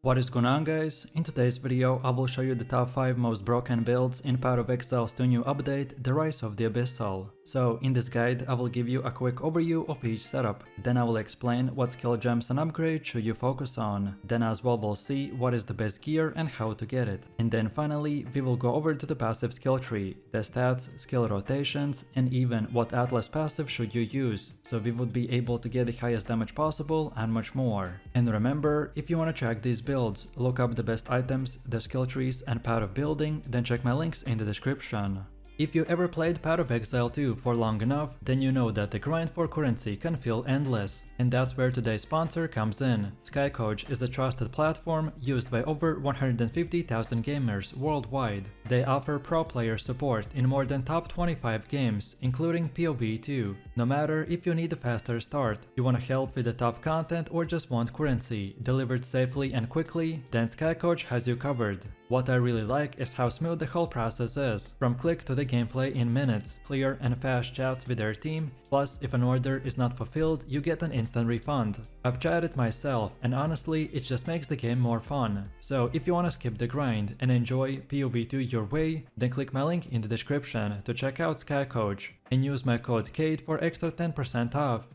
What is going on, guys? In today's video I will show you the top 5 most broken builds in part of Exile's 2 new update, The Rise of the Abyssal. So in this guide I will give you a quick overview of each setup, then I will explain what skill gems and upgrades should you focus on, then as well we'll see what is the best gear and how to get it, and then finally we will go over to the passive skill tree, the stats, skill rotations, and even what atlas passive should you use, so we would be able to get the highest damage possible and much more. And remember, if you want to check these builds, look up the best items, the skill trees and path of building, then check my links in the description. If you ever played Path of Exile 2 for long enough, then you know that the grind for currency can feel endless, and that's where today's sponsor comes in. KaidGames is a trusted platform used by over 150,000 gamers worldwide. They offer pro player support in more than top 25 games, including POE 2. No matter if you need a faster start, you want to help with the tough content or just want currency delivered safely and quickly, then KaidGames has you covered. What I really like is how smooth the whole process is, from click to the gameplay in minutes, clear and fast chats with their team, plus if an order is not fulfilled you get an instant refund. I've tried it myself and honestly it just makes the game more fun. So if you wanna skip the grind and enjoy POV2 your way, then click my link in the description to check out KaidGames and use my code KAID for extra 10% off.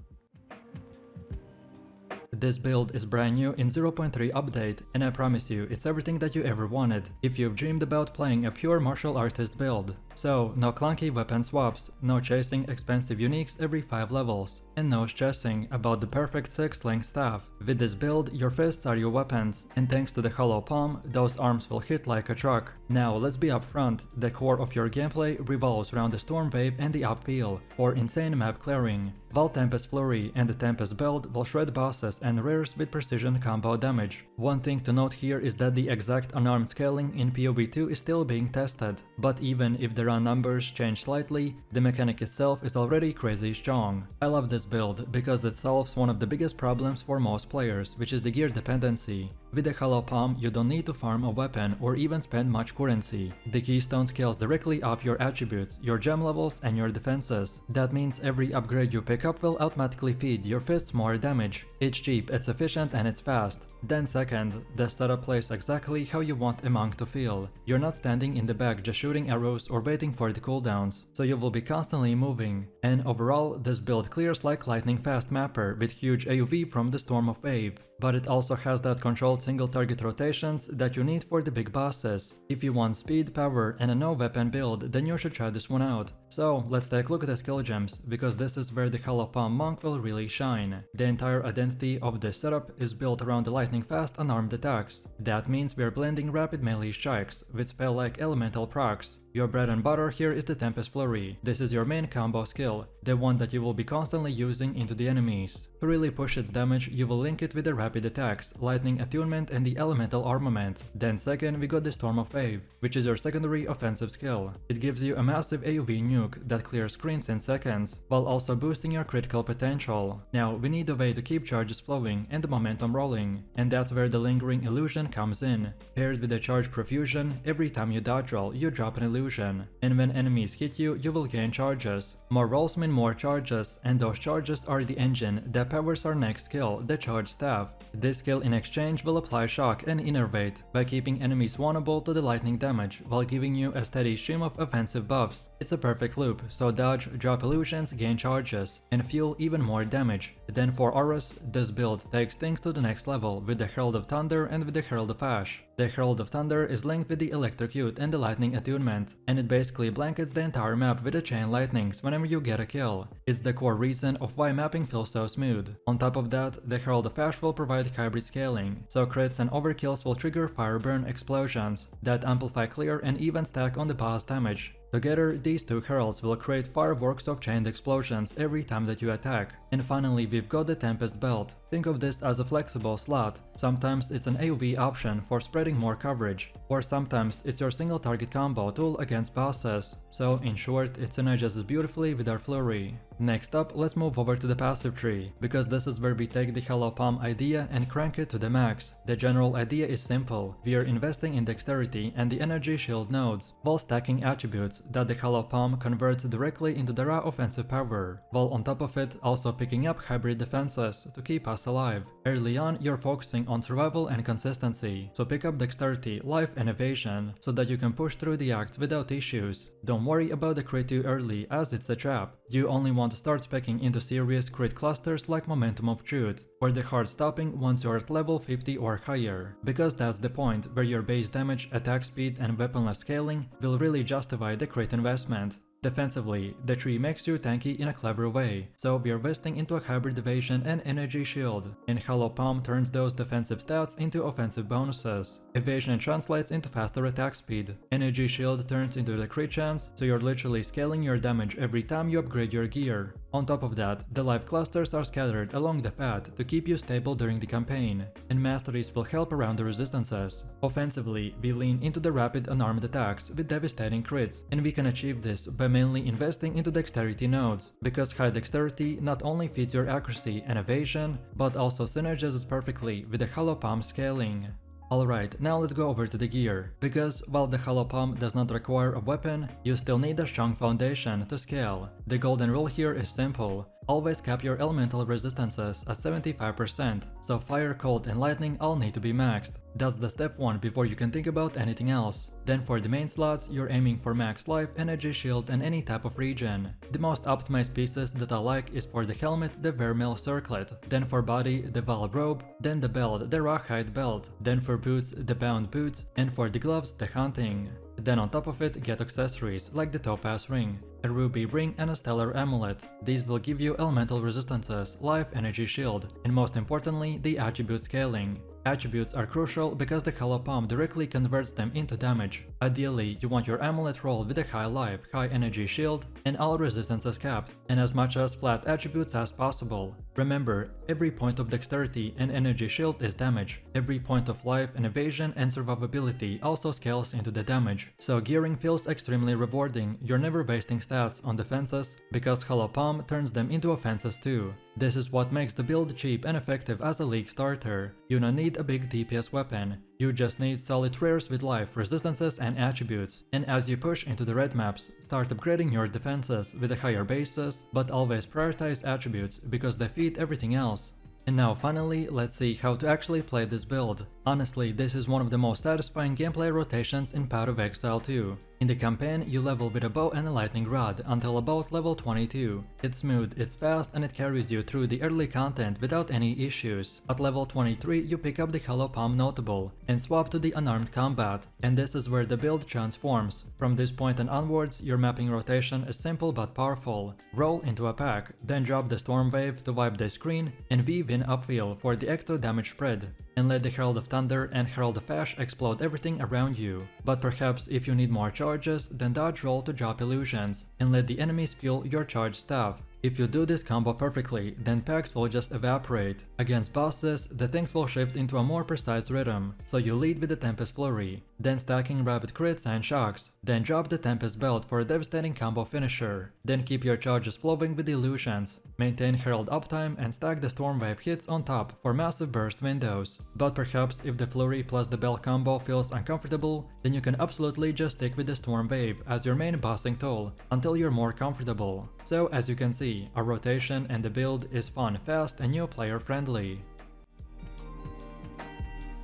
This build is brand new in 0.3 update, and I promise you it's everything that you ever wanted if you've dreamed about playing a pure martial artist build. So no clunky weapon swaps, no chasing expensive uniques every 5 levels, and no stressing about the perfect 6-length staff. With this build, your fists are your weapons, and thanks to the hollow palm, those arms will hit like a truck. Now let's be upfront, the core of your gameplay revolves around the stormwave and the upheal, or insane map clearing, while Tempest Flurry and the Tempest build will shred bosses and rares with precision combo damage. One thing to note here is that the exact unarmed scaling in POE2 is still being tested, but even if the run numbers change slightly, the mechanic itself is already crazy strong. I love this build because it solves one of the biggest problems for most players, which is the gear dependency. With the hollow palm you don't need to farm a weapon or even spend much currency. The keystone scales directly off your attributes, your gem levels and your defenses. That means every upgrade you pick up will automatically feed your fists more damage. It's cheap, it's efficient and it's fast. Then second, the setup plays exactly how you want a monk to feel. You're not standing in the back just shooting arrows or waiting for the cooldowns, so you will be constantly moving. And overall, this build clears like lightning fast mapper with huge AoV from the Storm of Wave, but it also has that controlled single target rotations that you need for the big bosses. If you want speed, power and a no weapon build, then you should try this one out. So let's take a look at the skill gems, because this is where the hollow palm monk will really shine. The entire identity of this setup is built around the lightning fast unarmed attacks. That means we are blending rapid melee strikes with spell like elemental procs. Your bread and butter here is the Tempest Flurry. This is your main combo skill, the one that you will be constantly using into the enemies. To really push its damage, you will link it with the rapid attacks, lightning attunement and the elemental armament. Then second we got the Storm of Wave, which is your secondary offensive skill. It gives you a massive AoV nuke that clears screens in seconds, while also boosting your critical potential. Now we need a way to keep charges flowing and the momentum rolling, and that's where the lingering illusion comes in. Paired with the charge profusion, every time you dodge roll you drop an illusion, and when enemies hit you, you will gain charges. More rolls mean more charges, and those charges are the engine that powers our next skill, the Charge Staff. This skill in exchange will apply shock and innervate by keeping enemies vulnerable to the lightning damage while giving you a steady stream of offensive buffs. It's a perfect loop, so dodge, drop illusions, gain charges, and fuel even more damage. Then for auras, this build takes things to the next level with the Herald of Thunder and with the Herald of Ash. The Herald of Thunder is linked with the Electrocute and the Lightning Attunement, and it basically blankets the entire map with the chain lightnings whenever you get a kill. It's the core reason of why mapping feels so smooth. On top of that, the Herald of Ash will provide hybrid scaling, so crits and overkills will trigger fire burn explosions that amplify clear and even stack on the boss damage. Together, these two heralds will create fireworks of chained explosions every time that you attack. And finally, we've got the Tempest belt. Think of this as a flexible slot. Sometimes it's an AoV option for spreading more coverage, or sometimes it's your single target combo tool against bosses. So in short, it synergizes beautifully with our flurry. Next up, let's move over to the passive tree, because this is where we take the Hollow Palm idea and crank it to the max. The general idea is simple: we are investing in dexterity and the energy shield nodes, while stacking attributes that the Hollow Palm converts directly into the raw offensive power, while on top of it also picking up hybrid defenses to keep us alive. Early on, you're focusing on survival and consistency, so pick up dexterity, life and evasion, so that you can push through the acts without issues. Don't worry about the crit too early, as it's a trap. You only want to start speccing into serious crit clusters like Momentum of Truth, or the hard stopping once you're at level 50 or higher, because that's the point where your base damage, attack speed and weaponless scaling will really justify the crit investment. Defensively, the tree makes you tanky in a clever way, so we are investing into a hybrid evasion and energy shield, and Hollow Palm turns those defensive stats into offensive bonuses. Evasion translates into faster attack speed, energy shield turns into the crit chance, so you're literally scaling your damage every time you upgrade your gear. On top of that, the life clusters are scattered along the path to keep you stable during the campaign, and masteries will help around the resistances. Offensively, we lean into the rapid unarmed attacks with devastating crits, and we can achieve this by mainly investing into dexterity nodes, because high dexterity not only feeds your accuracy and evasion, but also synergizes perfectly with the Hollow Palm scaling. Alright, now let's go over to the gear, because while the Hollow Palm does not require a weapon, you still need a strong foundation to scale. The golden rule here is simple: always cap your elemental resistances at 75%, so fire, cold and lightning all need to be maxed. That's the step 1 before you can think about anything else. Then for the main slots, you're aiming for max life, energy shield and any type of regen. The most optimized pieces that I like is for the helmet, the Vermeil circlet, then for body, the Val robe, then the belt, the Rawhide belt, then for boots, the bound boots, and for the gloves, the hunting. Then on top of it, get accessories like the topaz ring, a ruby ring and a stellar amulet. These will give you elemental resistances, life, energy shield, and most importantly, the attribute scaling. Attributes are crucial because the Hollow Palm directly converts them into damage. Ideally, you want your amulet rolled with a high life, high energy shield, and all resistances capped, and as much as flat attributes as possible. Remember, every point of dexterity and energy shield is damage. Every point of life and evasion and survivability also scales into the damage, so gearing feels extremely rewarding. You're never wasting stats on defenses, because Hollow Palm turns them into offenses too. This is what makes the build cheap and effective as a league starter. You don't need a big DPS weapon, you just need solid rares with life, resistances and attributes. And as you push into the red maps, start upgrading your defenses with the higher bases, but always prioritize attributes because they feed everything else. And now finally, let's see how to actually play this build. Honestly, this is one of the most satisfying gameplay rotations in POE of Exile 2. In the campaign, you level with a bow and a lightning rod until about level 22. It's smooth, it's fast, and it carries you through the early content without any issues. At level 23, you pick up the Hollow Palm notable and swap to the unarmed combat, and this is where the build transforms. From this point and onwards, your mapping rotation is simple but powerful. Roll into a pack, then drop the stormwave to wipe the screen, and weave in upheal for the extra damage spread. And let the Herald of Thunder and Herald of Ash explode everything around you. But perhaps if you need more charges, then dodge roll to drop illusions, and let the enemies fuel your charged staff. If you do this combo perfectly, then packs will just evaporate. Against bosses, the things will shift into a more precise rhythm, so you lead with the Tempest Flurry, then stacking rapid crits and shocks, then drop the Tempest Belt for a devastating combo finisher, then keep your charges flowing with illusions, maintain Herald uptime and stack the Stormwave hits on top for massive burst windows. But perhaps if the Flurry plus the Bell combo feels uncomfortable, then you can absolutely just stick with the Stormwave as your main bossing tool until you're more comfortable. So as you can see, our rotation and the build is fun, fast and new player friendly.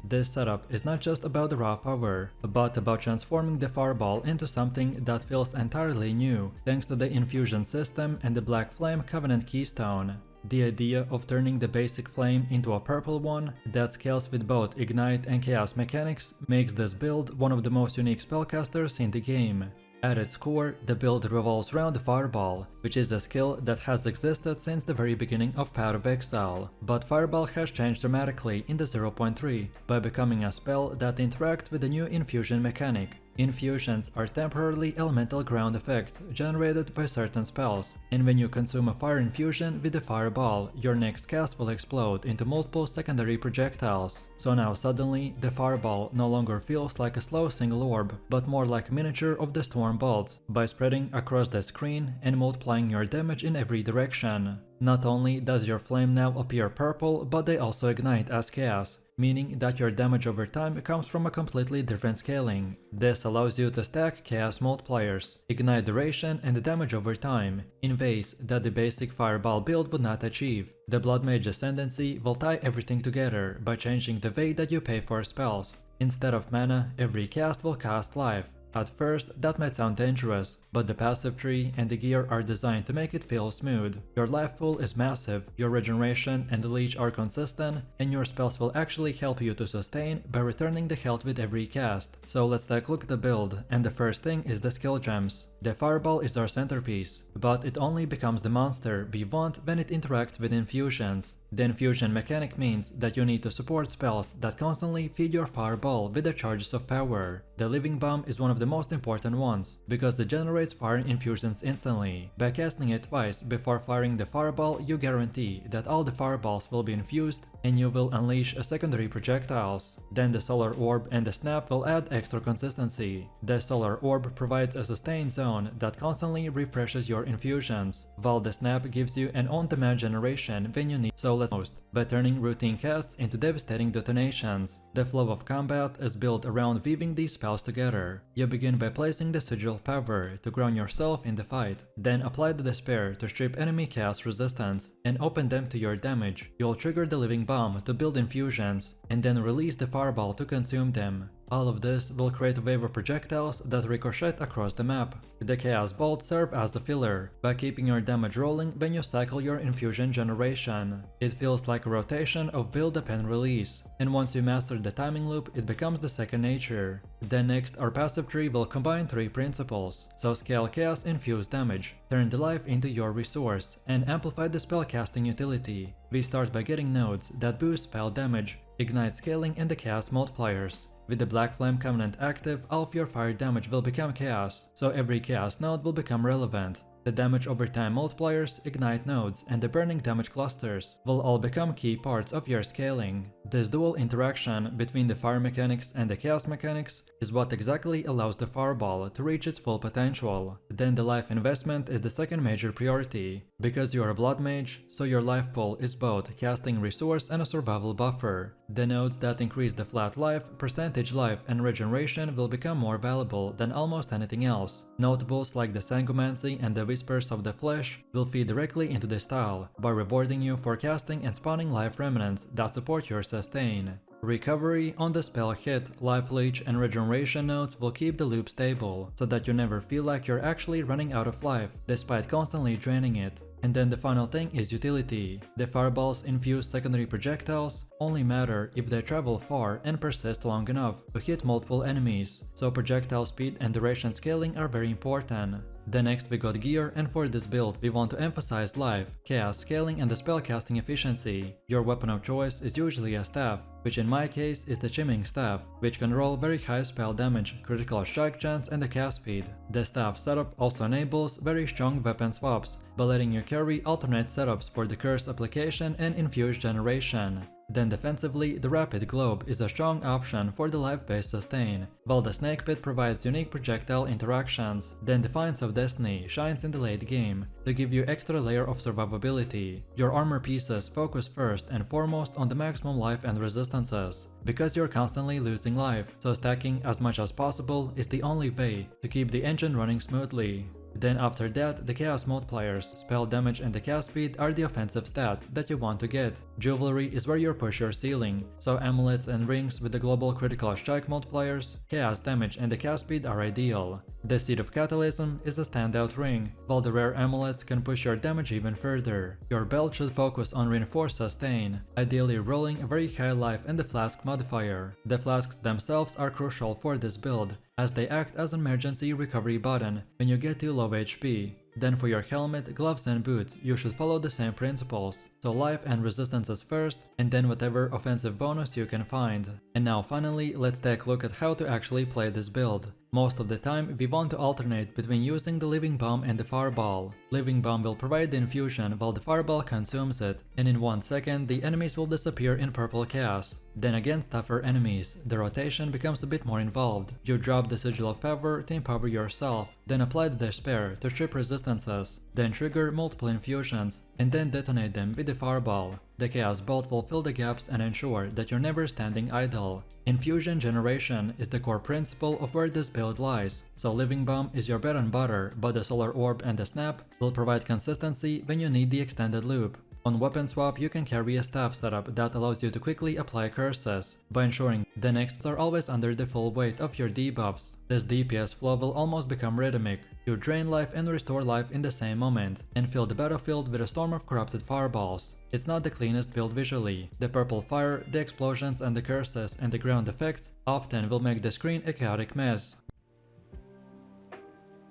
This setup is not just about the raw power, but about transforming the fireball into something that feels entirely new, thanks to the infusion system and the Black Flame Covenant Keystone. The idea of turning the basic flame into a purple one that scales with both ignite and chaos mechanics makes this build one of the most unique spellcasters in the game. At its core, the build revolves around the Fireball, which is a skill that has existed since the very beginning of POE of Exile, but Fireball has changed dramatically in the 0.3 by becoming a spell that interacts with the new infusion mechanic. Infusions are temporarily elemental ground effects generated by certain spells, and when you consume a fire infusion with a fireball, your next cast will explode into multiple secondary projectiles. So now suddenly, the fireball no longer feels like a slow single orb, but more like a miniature of the storm bolt, by spreading across the screen and multiplying your damage in every direction. Not only does your flame now appear purple, but they also ignite as chaos, meaning that your damage over time comes from a completely different scaling. This allows you to stack chaos multipliers, ignite duration and damage over time, in ways that the basic fireball build would not achieve. The Blood Mage Ascendancy will tie everything together by changing the way that you pay for spells. Instead of mana, every cast will cost life. At first, that might sound dangerous, but the passive tree and the gear are designed to make it feel smooth. Your life pool is massive, your regeneration and the leech are consistent, and your spells will actually help you to sustain by returning the health with every cast. So let's take a look at the build, and the first thing is the skill gems. The fireball is our centerpiece, but it only becomes the monster we want when it interacts with infusions. The infusion mechanic means that you need to support spells that constantly feed your fireball with the charges of power. The living bomb is one of the most important ones, because it generates fire infusions instantly. By casting it twice before firing the fireball, you guarantee that all the fireballs will be infused and you will unleash a secondary projectiles. Then the solar orb and the snap will add extra consistency. The solar orb provides a sustained zone that constantly refreshes your infusions, while the snap gives you an on-demand generation when you need. So let's most by turning routine casts into devastating detonations. The flow of combat is built around weaving these spells together. You begin by placing the sigil power to ground yourself in the fight, then apply the despair to strip enemy cast resistance and open them to your damage. You'll trigger the living bomb to build infusions, and then release the fireball to consume them. All of this will create a wave of projectiles that ricochet across the map. The Chaos Bolt serve as a filler, by keeping your damage rolling when you cycle your infusion generation. It feels like a rotation of build up and release, and once you master the timing loop, it becomes the second nature. Then next, our passive tree will combine three principles. So scale chaos infused damage, turn the life into your resource, and amplify the spellcasting utility. We start by getting nodes that boost spell damage, ignite scaling and the chaos multipliers. With the Black Flame Covenant active, all of your fire damage will become chaos, so every chaos node will become relevant. The damage over time multipliers, ignite nodes, and the burning damage clusters will all become key parts of your scaling. This dual interaction between the fire mechanics and the chaos mechanics is what exactly allows the fireball to reach its full potential. Then the life investment is the second major priority. Because you are a blood mage, so your life pool is both casting resource and a survival buffer. The nodes that increase the flat life, percentage life, and regeneration will become more valuable than almost anything else. Notables like the Sangumancy and the Whispers of the Flesh will feed directly into this style, by rewarding you for casting and spawning life remnants that support your sustain. Recovery on the spell hit, life leech, and regeneration nodes will keep the loop stable, so that you never feel like you're actually running out of life, despite constantly draining it. And then the final thing is utility. The fireballs infused secondary projectiles only matter if they travel far and persist long enough to hit multiple enemies, so projectile speed and duration scaling are very important. Then next we got gear, and for this build we want to emphasize life, chaos scaling, and the spellcasting efficiency. Your weapon of choice is usually a staff, which in my case is the Chimming Staff, which can roll very high spell damage, critical strike chance, and the cast speed. The staff setup also enables very strong weapon swaps, by letting you carry alternate setups for the curse application and infuse generation. Then defensively, the Rapid Globe is a strong option for the life-based sustain, while the Snake Pit provides unique projectile interactions. Then Defiance of Destiny shines in the late game to give you extra layer of survivability. Your armor pieces focus first and foremost on the maximum life and resistances, because you're constantly losing life, so stacking as much as possible is the only way to keep the engine running smoothly. Then after that, the chaos multipliers, spell damage, and the cast speed are the offensive stats that you want to get. Jewelry is where you push your ceiling, so amulets and rings with the global critical strike multipliers, chaos damage, and the cast speed are ideal. The Seed of Catalysm is a standout ring, while the rare amulets can push your damage even further. Your belt should focus on reinforced sustain, ideally rolling a very high life and the flask modifier. The flasks themselves are crucial for this build, as they act as an emergency recovery button when you get too low HP. Then for your helmet, gloves, and boots, you should follow the same principles, so life and resistances first, and then whatever offensive bonus you can find. And now finally, let's take a look at how to actually play this build. Most of the time, we want to alternate between using the Living Bomb and the Fireball. Living Bomb will provide the infusion while the Fireball consumes it, and in 1 second the enemies will disappear in purple chaos. Then against tougher enemies, the rotation becomes a bit more involved. You drop the Sigil of Power to empower yourself, then apply the Despair to strip resistances, then trigger multiple infusions, and then detonate them with the Fireball. The Chaos Bolt will fill the gaps and ensure that you're never standing idle. Infusion generation is the core principle of where this build lies, so Living Bomb is your bread and butter, but the Solar Orb and the Snap will provide consistency when you need the extended loop. On weapon swap, you can carry a staff setup that allows you to quickly apply curses, by ensuring the nexts are always under the full weight of your debuffs. This DPS flow will almost become rhythmic. You drain life and restore life in the same moment, and fill the battlefield with a storm of corrupted fireballs. It's not the cleanest build visually. The purple fire, the explosions and the curses and the ground effects often will make the screen a chaotic mess.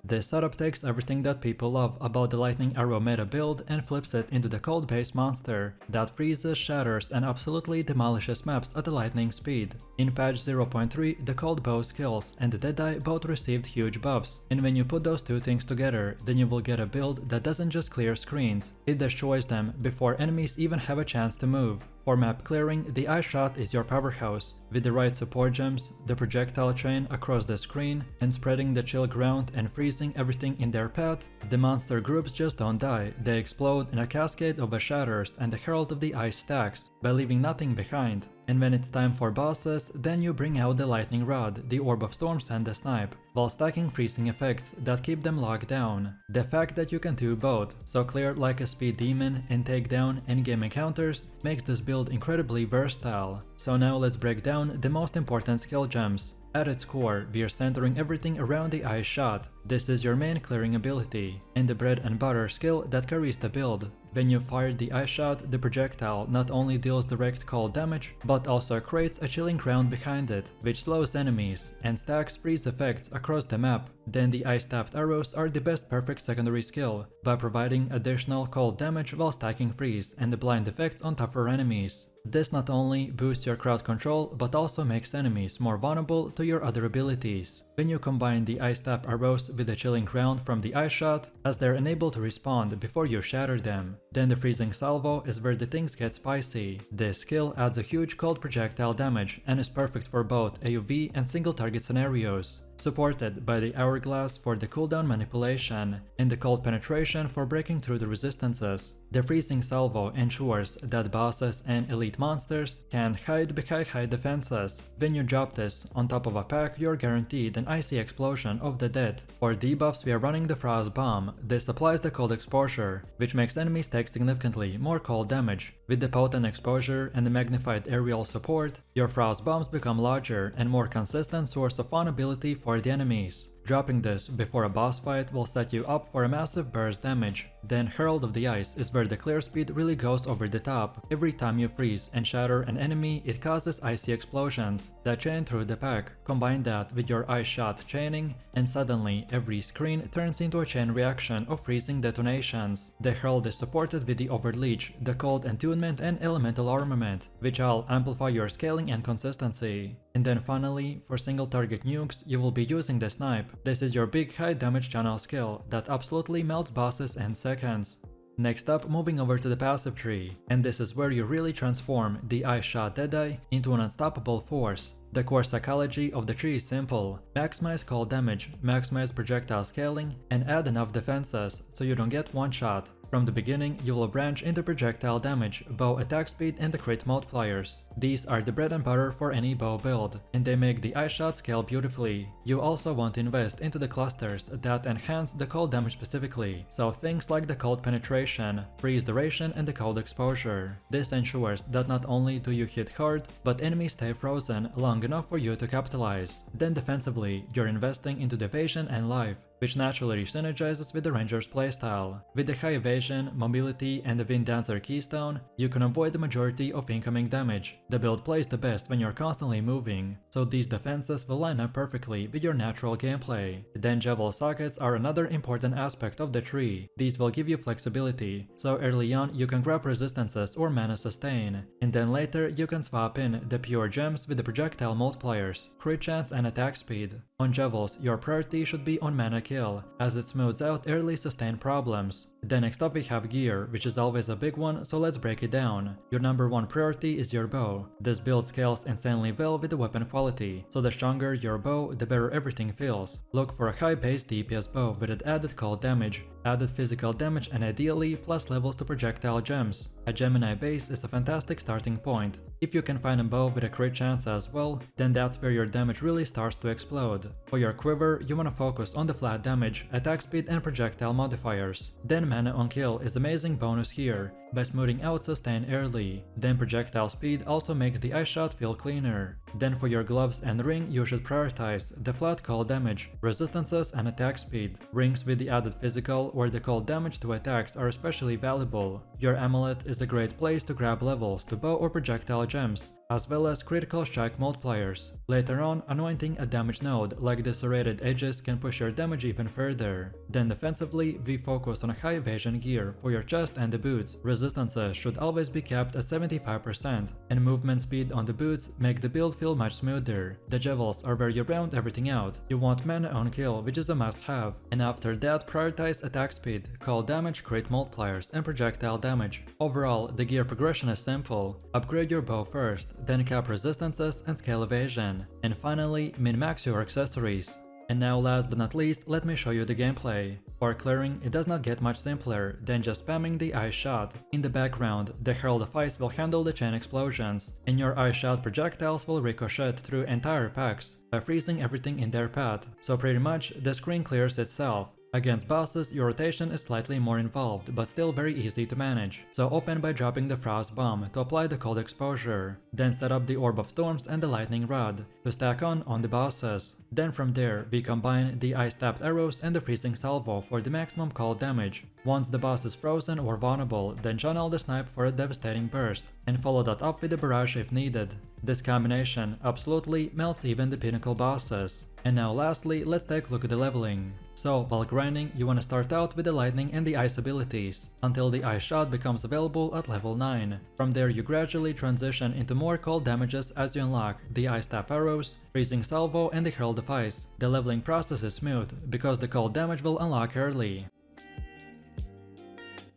This setup takes everything that people love about the Lightning Arrow meta build and flips it into the cold-based monster that freezes, shatters and absolutely demolishes maps at the lightning speed. In patch 0.3, the cold bow skills and the deadeye both received huge buffs, and when you put those two things together, then you will get a build that doesn't just clear screens, it destroys them before enemies even have a chance to move. For map clearing, the Ice Shot is your powerhouse. With the right support gems, the projectile train across the screen, and spreading the chill ground and freezing everything in their path, the monster groups just don't die, they explode in a cascade of shatters and the Herald of the Ice stacks, by leaving nothing behind. And when it's time for bosses, then you bring out the Lightning Rod, the Orb of Storms and the Snipe, while stacking freezing effects that keep them locked down. The fact that you can do both, so clear like a speed demon and take down endgame encounters, makes this build incredibly versatile. So now let's break down the most important skill gems. At its core, we are centering everything around the Ice Shot. This is your main clearing ability, and the bread and butter skill that carries the build. When you fire the Ice Shot, the projectile not only deals direct cold damage, but also creates a chilling ground behind it, which slows enemies and stacks freeze effects across the map. Then the ice-tapped arrows are the best perfect secondary skill, by providing additional cold damage while stacking freeze and the blind effects on tougher enemies. This not only boosts your crowd control, but also makes enemies more vulnerable to your other abilities. When you combine the ice tap arrows with the chilling ground from the Ice Shot, as they're unable to respond before you shatter them, then the freezing salvo is where the things get spicy. This skill adds a huge cold projectile damage and is perfect for both AoV and single target scenarios. Supported by the Hourglass for the cooldown manipulation and the cold penetration for breaking through the resistances. The freezing salvo ensures that bosses and elite monsters can hide behind high defenses. When you drop this on top of a pack, you're guaranteed an icy explosion of the dead. For debuffs, we are running the Frost Bomb. This applies the cold exposure, which makes enemies take significantly more cold damage. With the potent exposure and the magnified aerial support, your Frost Bombs become larger and more consistent source of vulnerability for the enemies. Dropping this before a boss fight will set you up for a massive burst damage. Then Herald of the Ice is where the clear speed really goes over the top. Every time you freeze and shatter an enemy, it causes icy explosions that chain through the pack. Combine that with your Ice Shot chaining, and suddenly every screen turns into a chain reaction of freezing detonations. The Herald is supported with the Overleech, the Cold Entombment and Elemental Armament, which all amplify your scaling and consistency. And then finally, for single target nukes, you will be using the Snipe. This is your big high damage channel skill that absolutely melts bosses in seconds. Next up, moving over to the passive tree, and this is where you really transform the Ice Shot Deadeye into an unstoppable force. The core psychology of the tree is simple: maximize cold damage, maximize projectile scaling, and add enough defenses so you don't get one shot. From the beginning, you will branch into projectile damage, bow attack speed and the crit multipliers. These are the bread and butter for any bow build, and they make the Ice Shot scale beautifully. You also want to invest into the clusters that enhance the cold damage specifically, so things like the cold penetration, freeze duration and the cold exposure. This ensures that not only do you hit hard, but enemies stay frozen long enough for you to capitalize. Then defensively, you're investing into the evasion and life. which naturally synergizes with the ranger's playstyle. With the high evasion, mobility, and the Wind Dancer keystone, you can avoid the majority of incoming damage. The build plays the best when you're constantly moving, so these defenses will line up perfectly with your natural gameplay. Then Javel sockets are another important aspect of the tree. These will give you flexibility, so early on you can grab resistances or mana sustain, and then later you can swap in the pure gems with the projectile multipliers, crit chance and attack speed. On Javels, your priority should be on mana kill, as it smooths out early sustain problems. Then next up we have gear, which is always a big one, so let's break it down. Your number one priority is your bow. This build scales insanely well with the weapon quality, so the stronger your bow, the better everything feels. Look for a high base DPS bow with an added cold damage, added physical damage, and ideally plus levels to projectile gems. A Gemini base is a fantastic starting point. If you can find a bow with a crit chance as well, then that's where your damage really starts to explode. For your quiver, you wanna focus on the flat damage, attack speed, and projectile modifiers. Then mana on kill is amazing bonus here, by smoothing out sustain early. Then projectile speed also makes the ice shot feel cleaner. Then for your gloves and ring, you should prioritize the flat cold damage, resistances, and attack speed. Rings with the added physical or the cold damage to attacks are especially valuable. Your amulet is a great place to grab levels to bow or projectile gems, as well as critical strike multipliers. Later on, anointing a damage node like the serrated edges can push your damage even further. Then defensively, we focus on high evasion gear for your chest and the boots. Resistances should always be capped at 75%, and movement speed on the boots make the build feel much smoother. The Javels are where you round everything out. You want mana on kill, which is a must-have, and after that prioritize attack speed, cold damage, crit multipliers, and projectile damage. Overall, the gear progression is simple. Upgrade your bow first, then cap resistances and scale evasion, and finally min-max your accessories. And now last but not least, let me show you the gameplay. For clearing, it does not get much simpler than just spamming the ice shot. In the background, the Herald of Ice will handle the chain explosions, and your ice shot projectiles will ricochet through entire packs by freezing everything in their path, so pretty much the screen clears itself. Against bosses, your rotation is slightly more involved, but still very easy to manage. So open by dropping the Frost Bomb to apply the cold exposure. Then set up the Orb of Storms and the Lightning Rod to stack on the bosses. Then from there, we combine the Ice-tapped arrows and the Freezing Salvo for the maximum cold damage. Once the boss is frozen or vulnerable, then channel the Snipe for a devastating burst, and follow that up with the Barrage if needed. This combination absolutely melts even the pinnacle bosses. And now lastly, let's take a look at the leveling. So while grinding, you wanna start out with the lightning and the ice abilities, until the ice shot becomes available at level 9. From there you gradually transition into more cold damages as you unlock the ice tap arrows, freezing salvo, and the herald of ice. The leveling process is smooth, because the cold damage will unlock early.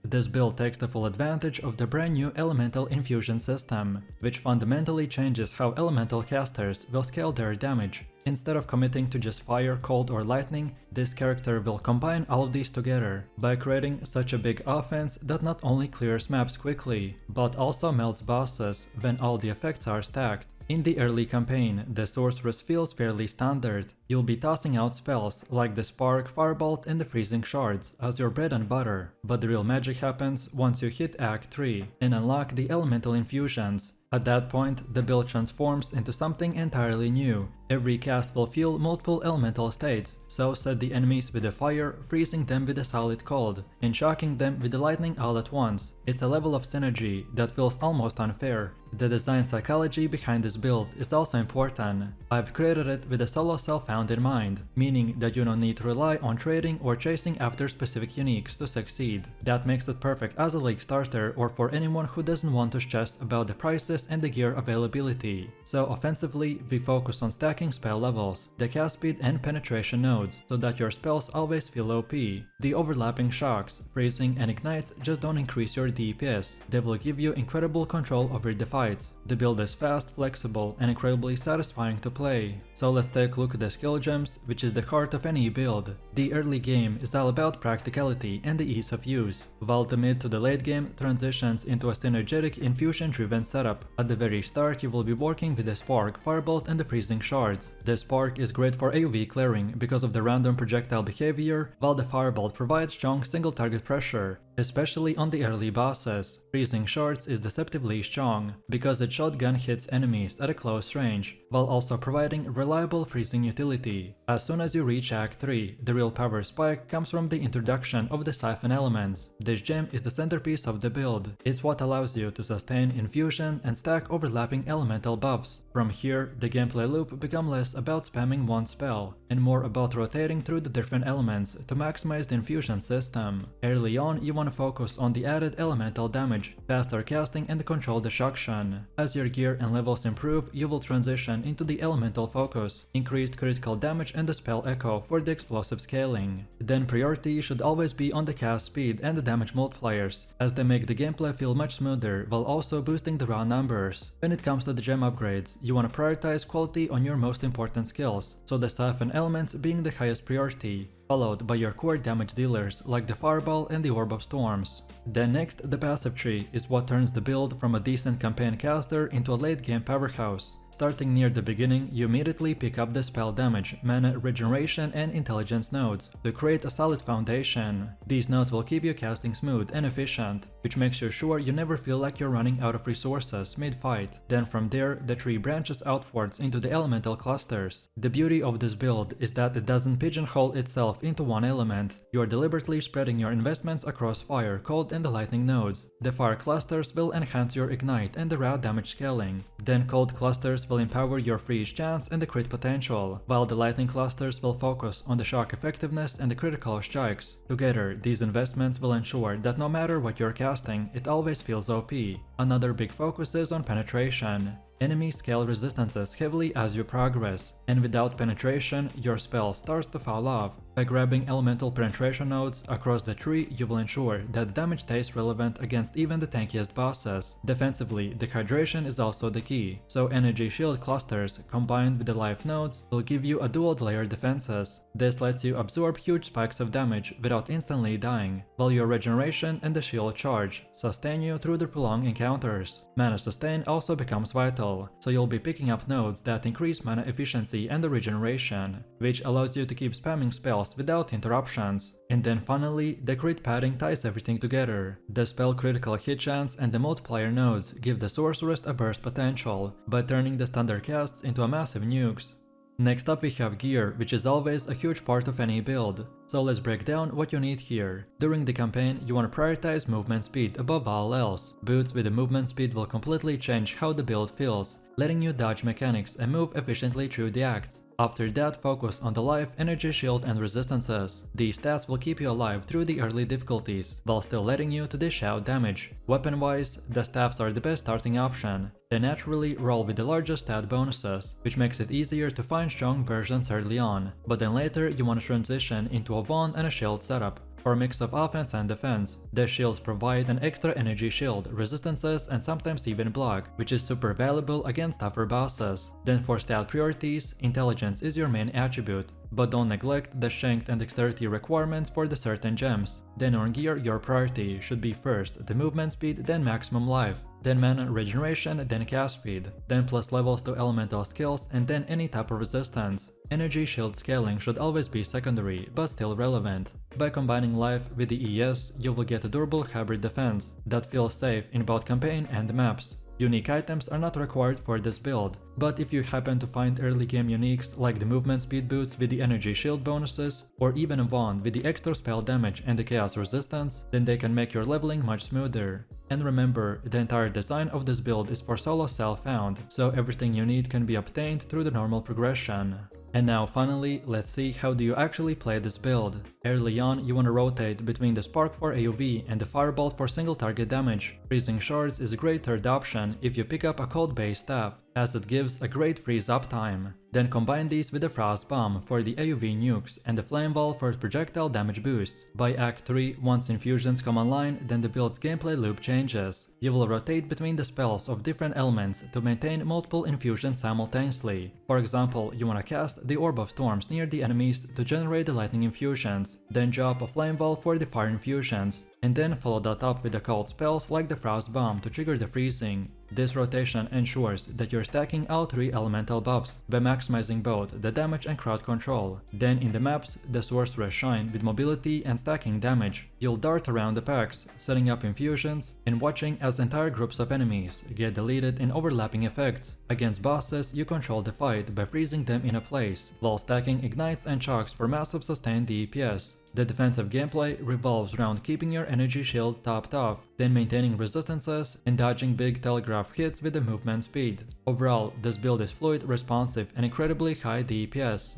This build takes the full advantage of the brand new Elemental Infusion system, which fundamentally changes how elemental casters will scale their damage. Instead of committing to just fire, cold, or lightning, this character will combine all of these together by creating such a big offense that not only clears maps quickly, but also melts bosses when all the effects are stacked. In the early campaign, the sorceress feels fairly standard. You'll be tossing out spells like the Spark, Firebolt, and the Freezing Shards as your bread and butter, but the real magic happens once you hit Act 3 and unlock the Elemental Infusions. At that point, the build transforms into something entirely new. Every cast will feel multiple elemental states, so set the enemies with the fire, freezing them with a solid cold, and shocking them with the lightning all at once. It's a level of synergy that feels almost unfair. The design psychology behind this build is also important. I've created it with a solo self-found in mind, meaning that you don't need to rely on trading or chasing after specific uniques to succeed. That makes it perfect as a league starter or for anyone who doesn't want to stress about the prices and the gear availability. So offensively, we focus on stacking spell levels, the cast speed and penetration nodes, so that your spells always feel OP. The overlapping shocks, freezing, and ignites just don't increase your DPS, they will give you incredible control over the fights. The build is fast, flexible, and incredibly satisfying to play. So let's take a look at the skill gems, which is the heart of any build. The early game is all about practicality and the ease of use, while the mid to the late game transitions into a synergetic infusion-driven setup. At the very start, you will be working with the Spark, Firebolt, and the Freezing Shards. The Spark is great for AoE clearing because of the random projectile behavior, while the Firebolt provides strong single target pressure. especially on the early bosses. Freezing Shards is deceptively strong, because its shotgun hits enemies at a close range, while also providing reliable freezing utility. As soon as you reach Act 3, the real power spike comes from the introduction of the Siphon elements. This gem is the centerpiece of the build. It's what allows you to sustain infusion and stack overlapping elemental buffs. From here, the gameplay loop becomes less about spamming one spell, and more about rotating through the different elements to maximize the infusion system. Early on, you want to focus on the added elemental damage, faster casting and controlled destruction. As your gear and levels improve, you will transition into the elemental focus, increased critical damage and the spell echo for the explosive scaling. Then priority should always be on the cast speed and the damage multipliers, as they make the gameplay feel much smoother while also boosting the raw numbers. When it comes to the gem upgrades, you want to prioritize quality on your most important skills, so the Siphon elements being the highest priority, followed by your core damage dealers like the Fireball and the Orb of Storms. Then next, the passive tree is what turns the build from a decent campaign caster into a late game powerhouse. Starting near the beginning, you immediately pick up the spell damage, mana regeneration and intelligence nodes to create a solid foundation. These nodes will keep you casting smooth and efficient, which makes you sure you never feel like you're running out of resources mid-fight. Then from there, the tree branches outwards into the elemental clusters. The beauty of this build is that it doesn't pigeonhole itself into one element. You're deliberately spreading your investments across fire, cold and the lightning nodes. The fire clusters will enhance your ignite and the raw damage scaling. Then cold clusters will empower your freeze chance and the crit potential, while the lightning clusters will focus on the shock effectiveness and the critical strikes. Together, these investments will ensure that no matter what you're casting, it always feels OP. Another big focus is on penetration. Enemies scale resistances heavily as you progress, and without penetration, your spell starts to fall off. By grabbing elemental penetration nodes across the tree, you will ensure that the damage stays relevant against even the tankiest bosses. Defensively, the hydration is also the key, so energy shield clusters combined with the life nodes will give you a dual layer defenses. This lets you absorb huge spikes of damage without instantly dying, while your regeneration and the shield charge sustain you through the prolonged encounters. Mana sustain also becomes vital, so you'll be picking up nodes that increase mana efficiency and the regeneration, which allows you to keep spamming spells without interruptions. And then finally, the crit padding ties everything together. The spell critical hit chance and the multiplier nodes give the sorceress a burst potential by turning the standard casts into a massive nukes. Next up we have gear, which is always a huge part of any build. So let's break down what you need here. During the campaign, you want to prioritize movement speed above all else. Boots with the movement speed will completely change how the build feels, letting you dodge mechanics and move efficiently through the acts. After that, focus on the life, energy shield and resistances. These stats will keep you alive through the early difficulties, while still letting you to dish out damage. Weapon-wise, the staffs are the best starting option. They naturally roll with the largest stat bonuses, which makes it easier to find strong versions early on, but then later you want to transition into a wand and a shield setup, or a mix of offense and defense. The shields provide an extra energy shield, resistances and sometimes even block, which is super valuable against tougher bosses. Then for stat priorities, intelligence is your main attribute, but don't neglect the strength and dexterity requirements for the certain gems. Then on gear, your priority should be first the movement speed, then maximum life, then mana regeneration, then cast speed, then plus levels to elemental skills, and then any type of resistance. Energy shield scaling should always be secondary, but still relevant. By combining life with the ES, you will get a durable hybrid defense that feels safe in both campaign and maps. Unique items are not required for this build, but if you happen to find early game uniques like the movement speed boots with the energy shield bonuses, or even a wand with the extra spell damage and the chaos resistance, then they can make your leveling much smoother. And remember, the entire design of this build is for solo self-found, so everything you need can be obtained through the normal progression. And now finally, let's see how do you actually play this build. Early on, you want to rotate between the Spark for AoV and the Firebolt for single target damage. Freezing Shards is a great third option if you pick up a cold base staff, as it gives a great freeze uptime. Then combine these with the Frost Bomb for the AoV nukes and the Flame Wall for projectile damage boosts. By Act 3, once infusions come online, then the build's gameplay loop changes. You will rotate between the spells of different elements to maintain multiple infusions simultaneously. For example, you want to cast the Orb of Storms near the enemies to generate the lightning infusions, then drop a Flame Wall for the fire infusions, and then follow that up with the cold spells like the Frost Bomb to trigger the freezing. This rotation ensures that you're stacking all 3 elemental buffs by maximizing both the damage and crowd control. Then in the maps, the sorcerers shine with mobility and stacking damage. You'll dart around the packs, setting up infusions, and watching as entire groups of enemies get deleted in overlapping effects. Against bosses, you control the fight by freezing them in a place, while stacking ignites and shocks for massive sustained DPS. The defensive gameplay revolves around keeping your energy shield topped off, then maintaining resistances and dodging big telegraph hits with the movement speed. Overall, this build is fluid, responsive, and incredibly high DPS.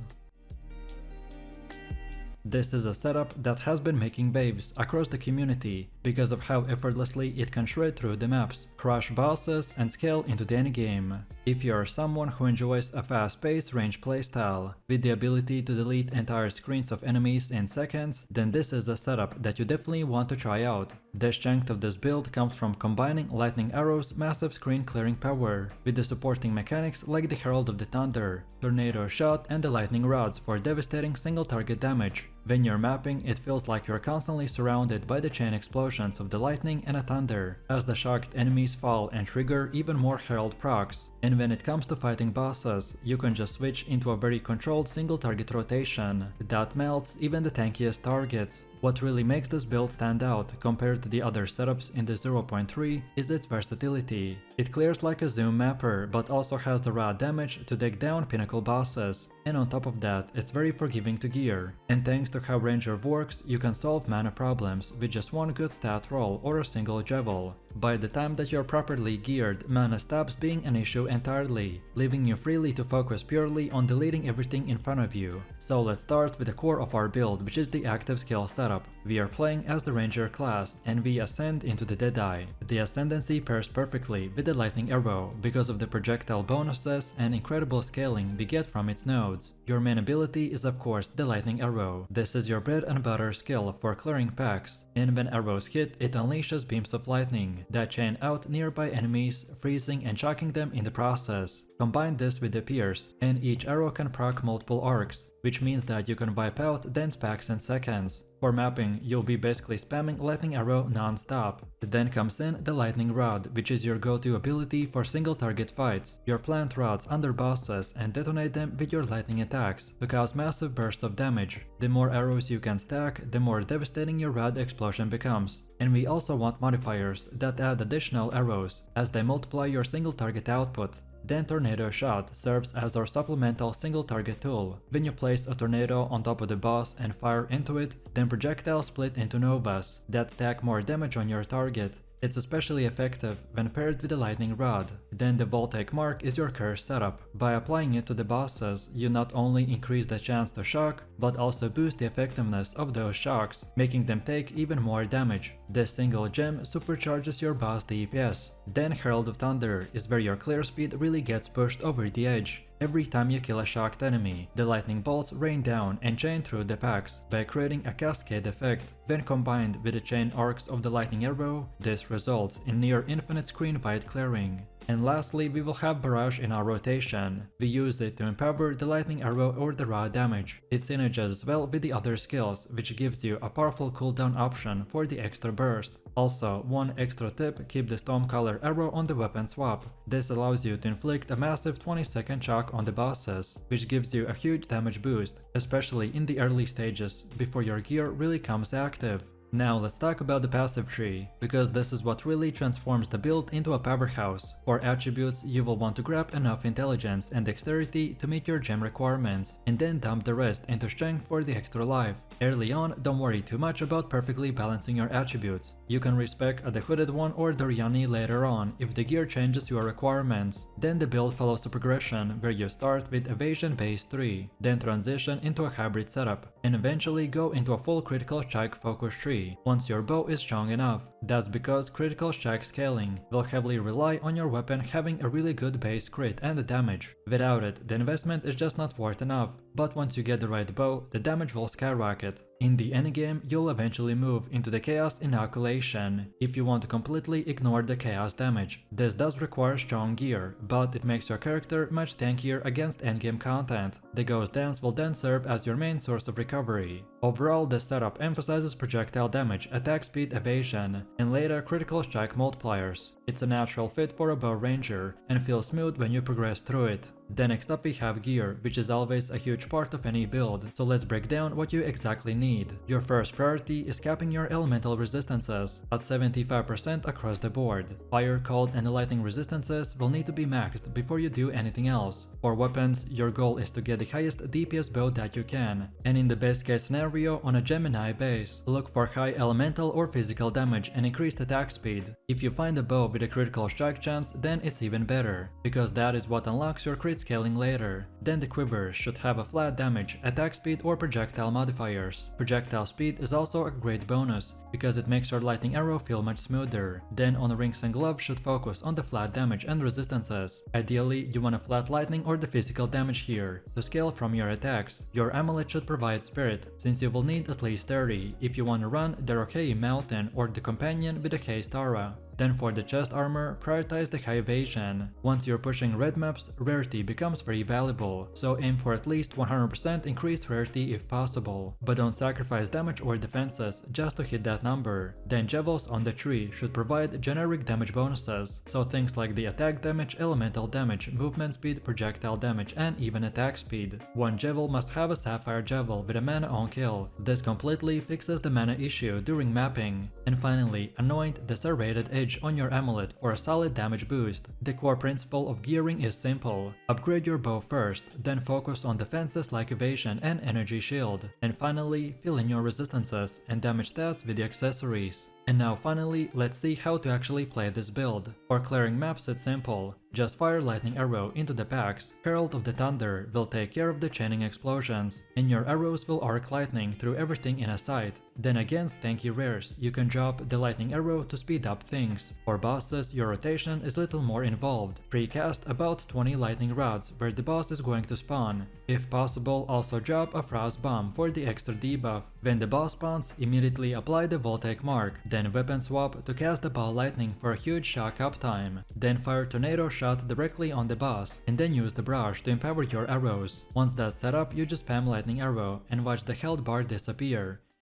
This is a setup that has been making waves across the community because of how effortlessly it can shred through the maps, crush bosses, and scale into the endgame. If you are someone who enjoys a fast-paced range playstyle with the ability to delete entire screens of enemies in seconds, then this is a setup that you definitely want to try out. The strength of this build comes from combining Lightning Arrow's massive screen clearing power with the supporting mechanics like the Herald of the Thunder, Tornado Shot, and the Lightning Rods for devastating single target damage. When you're mapping, it feels like you're constantly surrounded by the chain explosions of the lightning and a thunder, as the shocked enemies fall and trigger even more Herald procs. And when it comes to fighting bosses, you can just switch into a very controlled single target rotation that melts even the tankiest targets. What really makes this build stand out compared to the other setups in the 0.3 is its versatility. It clears like a zoom mapper, but also has the raw damage to take down pinnacle bosses. And on top of that, it's very forgiving to gear. And thanks to how Ranger works, you can solve mana problems with just one good stat roll or a single Javel. By the time that you're properly geared, mana stops being an issue entirely, leaving you freely to focus purely on deleting everything in front of you. So let's start with the core of our build, which is the active skill setup. We are playing as the Ranger class, and we ascend into the Deadeye. The Ascendancy pairs perfectly with the Lightning Arrow because of the projectile bonuses and incredible scaling we get from its nodes. Your main ability is of course the Lightning Arrow. This is your bread and butter skill for clearing packs, and when arrows hit, it unleashes beams of lightning that chain out nearby enemies, freezing and shocking them in the process. Combine this with the Pierce, and each arrow can proc multiple arcs, which means that you can wipe out dense packs in seconds. For mapping, you'll be basically spamming Lightning Arrow non-stop. Then comes in the Lightning Rod, which is your go-to ability for single target fights. You plant rods under bosses and detonate them with your lightning attacks to cause massive bursts of damage. The more arrows you can stack, the more devastating your rod explosion becomes. And we also want modifiers that add additional arrows, as they multiply your single target output. Then Tornado Shot serves as our supplemental single target tool. When you place a tornado on top of the boss and fire into it, then projectiles split into novas that stack more damage on your target. It's especially effective when paired with the Lightning Rod. Then the Voltaic Mark is your curse setup. By applying it to the bosses, you not only increase the chance to shock, but also boost the effectiveness of those shocks, making them take even more damage. This single gem supercharges your boss DPS. Then Herald of Thunder is where your clear speed really gets pushed over the edge. Every time you kill a shocked enemy, the lightning bolts rain down and chain through the packs by creating a cascade effect. When combined with the chain arcs of the Lightning Arrow, this results in near infinite screen-wide clearing. And lastly, we will have Barrage in our rotation. We use it to empower the Lightning Arrow or the raw damage. It synergizes well with the other skills, which gives you a powerful cooldown option for the extra burst. Also, one extra tip, keep the Stormcolor arrow on the weapon swap. This allows you to inflict a massive 20-second shock on the bosses, which gives you a huge damage boost, especially in the early stages, before your gear really comes active. Now let's talk about the passive tree, because this is what really transforms the build into a powerhouse. For attributes, you will want to grab enough intelligence and dexterity to meet your gem requirements, and then dump the rest into strength for the extra life. Early on, don't worry too much about perfectly balancing your attributes. You can respec the Hooded One or Doriani later on if the gear changes your requirements. Then the build follows a progression where you start with Evasion base 3, then transition into a hybrid setup, and eventually go into a full critical strike focus tree once your bow is strong enough. That's because critical strike scaling will heavily rely on your weapon having a really good base crit and damage. Without it, the investment is just not worth enough. but once you get the right bow, the damage will skyrocket. In the endgame, you'll eventually move into the Chaos Inoculation if you want to completely ignore the Chaos damage. This does require strong gear, but it makes your character much tankier against endgame content. The Ghost Dance will then serve as your main source of recovery. Overall, this setup emphasizes projectile damage, attack speed, evasion, and later critical strike multipliers. It's a natural fit for a bow ranger, and feels smooth when you progress through it. Then next up we have gear, which is always a huge part of any build, so let's break down what you exactly need. Your first priority is capping your elemental resistances at 75% across the board. Fire, cold, and lightning resistances will need to be maxed before you do anything else. For weapons, your goal is to get the highest DPS bow that you can, and in the best case scenario on a Gemini base, look for high elemental or physical damage and increased attack speed. If you find a bow with a critical strike chance, then it's even better, because that is what unlocks your crit scaling later. Then the quiver should have a flat damage, attack speed, or projectile modifiers. Projectile speed is also a great bonus, because it makes your lightning arrow feel much smoother. Then on rings and gloves should focus on the flat damage and resistances. Ideally, you want a flat lightning or the physical damage here, to scale from your attacks. Your amulet should provide spirit, since you will need at least 30 if you want to run the Rockei Mountain or the companion with the K Stara. Then for the chest armor, prioritize the high evasion. Once you're pushing red maps, rarity becomes very valuable, so aim for at least 100% increased rarity if possible. But don't sacrifice damage or defenses just to hit that number. Then Jevels on the tree should provide generic damage bonuses, so things like the attack damage, elemental damage, movement speed, projectile damage, and even attack speed. One Jevel must have a Sapphire Jevel with a mana on kill. This completely fixes the mana issue during mapping. And finally, anoint the Serrated Edge on your amulet for a solid damage boost. The core principle of gearing is simple. Upgrade your bow first, then focus on defenses like evasion and energy shield, and finally fill in your resistances and damage stats with the accessories. And now finally, let's see how to actually play this build. For clearing maps, it's simple. Just fire lightning arrow into the packs. Herald of the Thunder will take care of the chaining explosions, and your arrows will arc lightning through everything in a sight. Then against tanky rares, you can drop the lightning arrow to speed up things. For bosses, your rotation is little more involved. Precast about 20 lightning rods where the boss is going to spawn. If possible, also drop a frost bomb for the extra debuff. When the boss spawns, immediately apply the Voltaic mark. Then weapon swap to cast the ball lightning for a huge shock uptime. Then fire tornado shot directly on the boss, and then use the brush to empower your arrows. Once that's set up, you just spam lightning arrow and watch the health bar disappear.